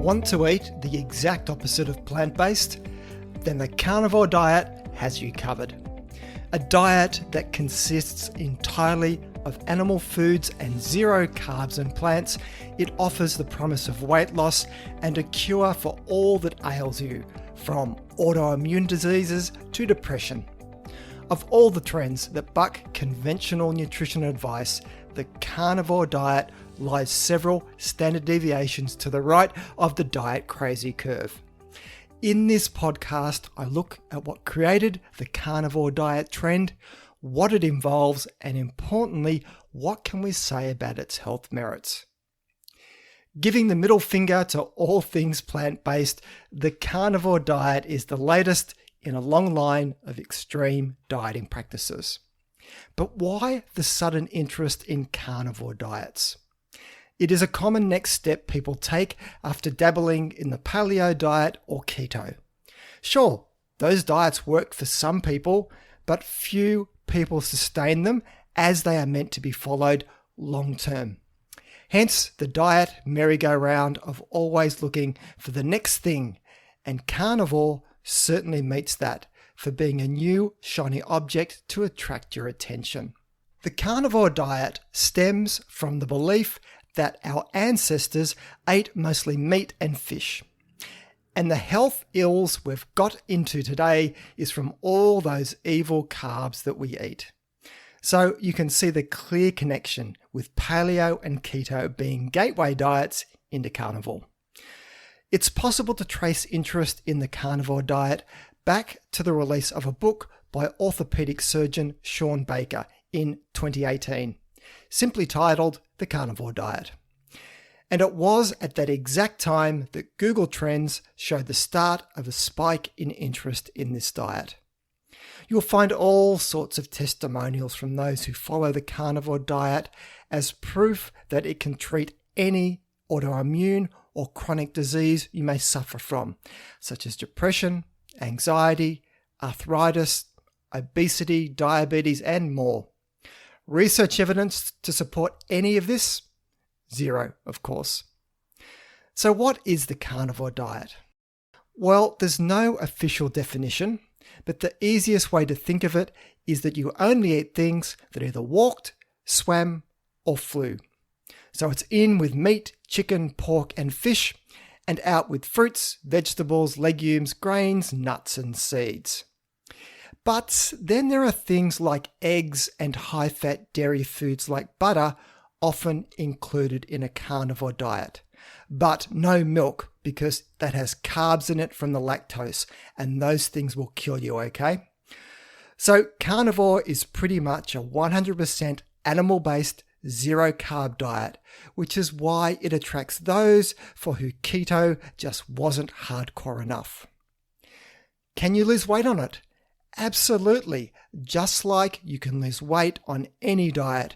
Want to eat the exact opposite of plant-based? Then the carnivore diet has you covered. A diet that consists entirely of animal foods and zero carbs and plants, it offers the promise of weight loss and a cure for all that ails you, from autoimmune diseases to depression. Of all the trends that buck conventional nutrition advice, the carnivore diet lies several standard deviations to the right of the diet crazy curve. In this podcast, I look at what created the carnivore diet trend, what it involves, and importantly, what can we say about its health merits. Giving the middle finger to all things plant-based, the carnivore diet is the latest in a long line of extreme dieting practices. But why the sudden interest in carnivore diets? It is a common next step people take after dabbling in the paleo diet or keto. Sure, those diets work for some people, but few people sustain them as they are meant to be followed long term. Hence the diet merry-go-round of always looking for the next thing, and carnivore certainly meets that for being a new shiny object to attract your attention. The carnivore diet stems from the belief that our ancestors ate mostly meat and fish. And the health ills we've got into today is from all those evil carbs that we eat. So you can see the clear connection with paleo and keto being gateway diets into carnivore. It's possible to trace interest in the carnivore diet back to the release of a book by orthopedic surgeon Shawn Baker in 2018, simply titled The Carnivore Diet. And it was at that exact time that Google Trends showed the start of a spike in interest in this diet. You'll find all sorts of testimonials from those who follow the carnivore diet as proof that it can treat any autoimmune or chronic disease you may suffer from, such as depression, anxiety, arthritis, obesity, diabetes, and more. Research evidence to support any of this? Zero, of course. So what is the carnivore diet? Well, there's no official definition, but the easiest way to think of it is that you only eat things that either walked, swam, or flew. So it's in with meat, chicken, pork, and fish, and out with fruits, vegetables, legumes, grains, nuts, and seeds. But then there are things like eggs and high-fat dairy foods like butter, often included in a carnivore diet. But no milk, because that has carbs in it from the lactose, and those things will kill you, okay? So carnivore is pretty much a 100% animal-based, zero-carb diet, which is why it attracts those for who keto just wasn't hardcore enough. Can you lose weight on it? Absolutely, just like you can lose weight on any diet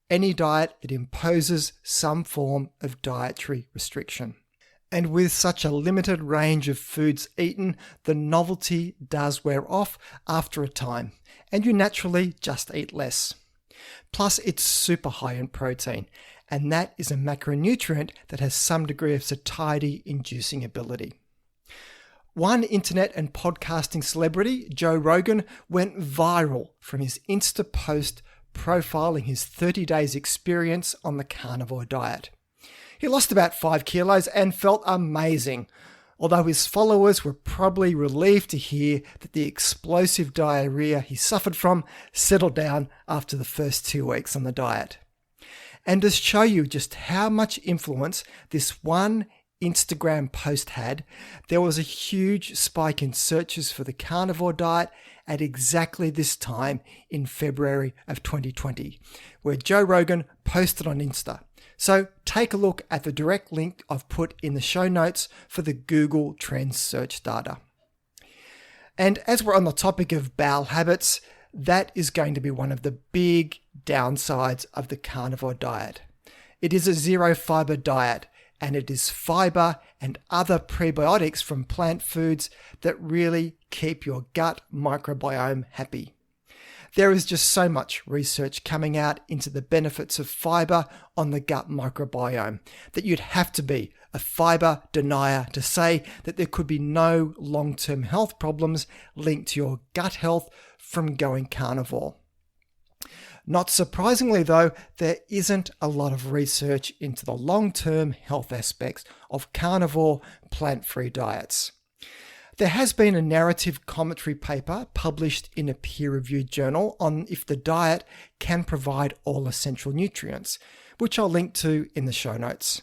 that imposes some form of dietary restriction. And with such a limited range of foods eaten, the novelty does wear off after a time, and you naturally just eat less. Plus, it's super high in protein, and that is a macronutrient that has some degree of satiety-inducing ability. One internet and podcasting celebrity, Joe Rogan, went viral from his Insta post profiling his 30 days experience on the carnivore diet. He lost about 5 kilos and felt amazing, although his followers were probably relieved to hear that the explosive diarrhea he suffered from settled down after the first 2 weeks on the diet. And to show you just how much influence this one Instagram post had, there was a huge spike in searches for the carnivore diet at exactly this time in February of 2020, where Joe Rogan posted on Insta. So take a look at the direct link I've put in the show notes for the Google Trends search data. And as we're on the topic of bowel habits, that is going to be one of the big downsides of the carnivore diet. It is a zero fiber diet, and it is fiber and other prebiotics from plant foods that really keep your gut microbiome happy. There is just so much research coming out into the benefits of fibre on the gut microbiome that you'd have to be a fibre denier to say that there could be no long-term health problems linked to your gut health from going carnivore. Not surprisingly though, there isn't a lot of research into the long-term health aspects of carnivore plant-free diets. There has been a narrative commentary paper published in a peer-reviewed journal on if the diet can provide all essential nutrients, which I'll link to in the show notes.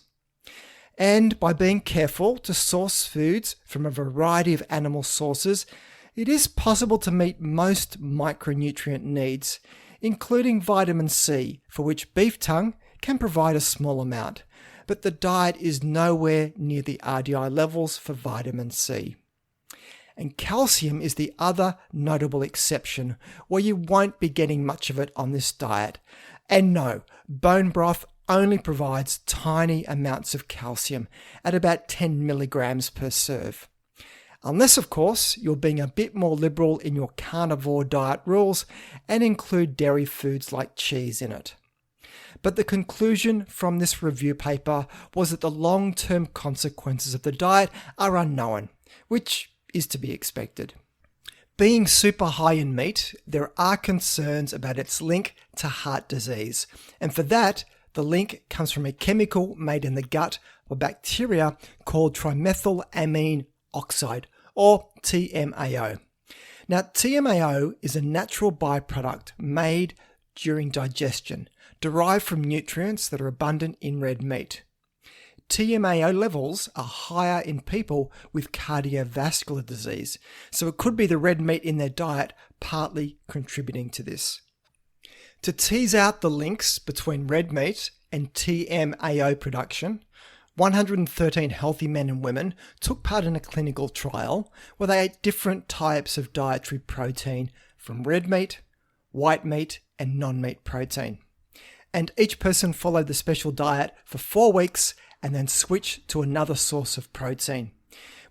And by being careful to source foods from a variety of animal sources, it is possible to meet most micronutrient needs, including vitamin C, for which beef tongue can provide a small amount, but the diet is nowhere near the RDI levels for vitamin C. And calcium is the other notable exception, where you won't be getting much of it on this diet. And no, bone broth only provides tiny amounts of calcium at about 10 milligrams per serve. Unless, of course, you're being a bit more liberal in your carnivore diet rules and include dairy foods like cheese in it. But the conclusion from this review paper was that the long-term consequences of the diet are unknown, which is to be expected. Being super high in meat, there are concerns about its link to heart disease, and for that, the link comes from a chemical made in the gut by bacteria called trimethylamine oxide, or TMAO. Now, TMAO is a natural byproduct made during digestion, derived from nutrients that are abundant in red meat. TMAO levels are higher in people with cardiovascular disease, so it could be the red meat in their diet partly contributing to this. To tease out the links between red meat and TMAO production, 113 healthy men and women took part in a clinical trial where they ate different types of dietary protein from red meat, white meat, and non-meat protein. And each person followed the special diet for 4 weeks and then switched to another source of protein,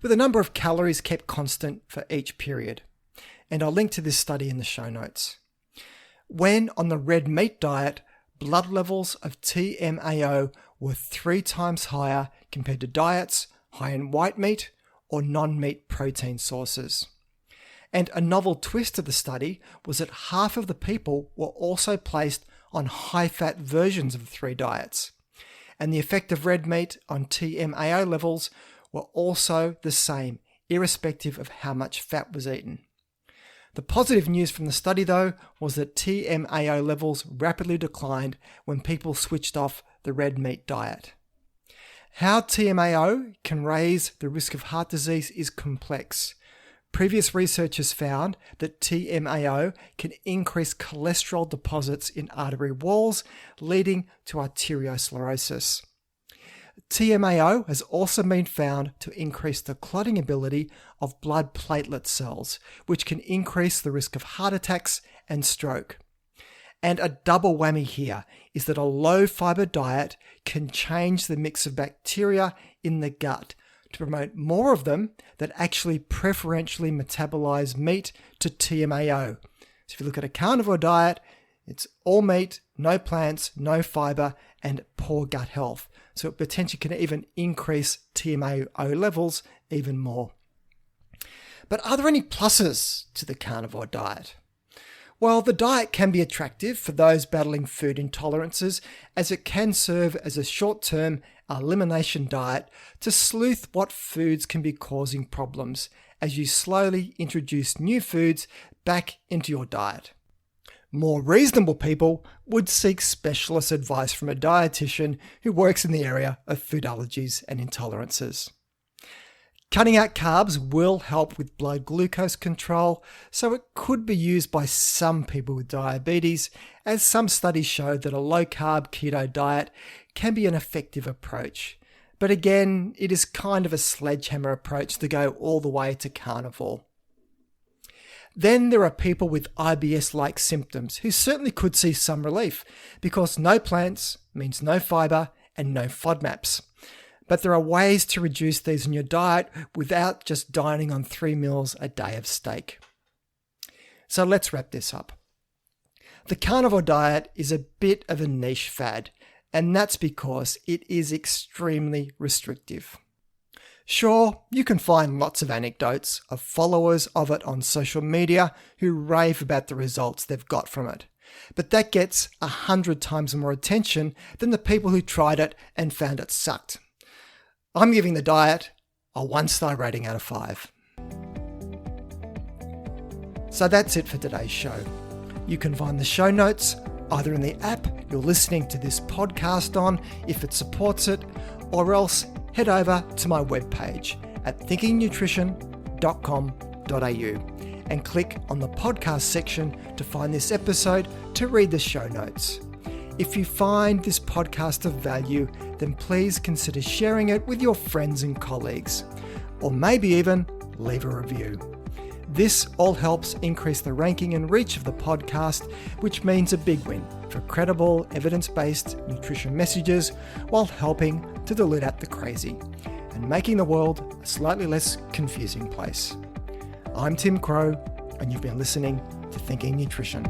with a number of calories kept constant for each period. And I'll link to this study in the show notes. When on the red meat diet, blood levels of TMAO were 3 times higher compared to diets high in white meat or non-meat protein sources. And a novel twist to the study was that half of the people were also placed on high-fat versions of the 3 diets. And the effect of red meat on TMAO levels were also the same, irrespective of how much fat was eaten. The positive news from the study, though, was that TMAO levels rapidly declined when people switched off the red meat diet. How TMAO can raise the risk of heart disease is complex. Previous research has found that TMAO can increase cholesterol deposits in artery walls, leading to arteriosclerosis. TMAO has also been found to increase the clotting ability of blood platelet cells, which can increase the risk of heart attacks and stroke. And a double whammy here is that a low-fibre diet can change the mix of bacteria in the gut to promote more of them that actually preferentially metabolize meat to TMAO. So if you look at a carnivore diet, it's all meat, no plants, no fiber, and poor gut health. So it potentially can even increase TMAO levels even more. But are there any pluses to the carnivore diet? Well, the diet can be attractive for those battling food intolerances, as it can serve as a short-term elimination diet to sleuth what foods can be causing problems as you slowly introduce new foods back into your diet. More reasonable people would seek specialist advice from a dietitian who works in the area of food allergies and intolerances. Cutting out carbs will help with blood glucose control, so it could be used by some people with diabetes, as some studies show that a low-carb keto diet can be an effective approach. But again, it is kind of a sledgehammer approach to go all the way to carnivore. Then there are people with IBS-like symptoms who certainly could see some relief, because no plants means no fibre and no FODMAPs. But there are ways to reduce these in your diet without just dining on 3 meals a day of steak. So let's wrap this up. The carnivore diet is a bit of a niche fad, and that's because it is extremely restrictive. Sure, you can find lots of anecdotes of followers of it on social media who rave about the results they've got from it, but that gets 100 times more attention than the people who tried it and found it sucked. I'm giving the diet a 1-star rating out of 5. So that's it for today's show. You can find the show notes either in the app you're listening to this podcast on if it supports it, or else head over to my webpage at thinkingnutrition.com.au and click on the podcast section to find this episode to read the show notes. If you find this podcast of value, then please consider sharing it with your friends and colleagues, or maybe even leave a review. This all helps increase the ranking and reach of the podcast, which means a big win for credible, evidence-based nutrition messages while helping to dilute out the crazy and making the world a slightly less confusing place. I'm Tim Crowe, and you've been listening to Thinking Nutrition.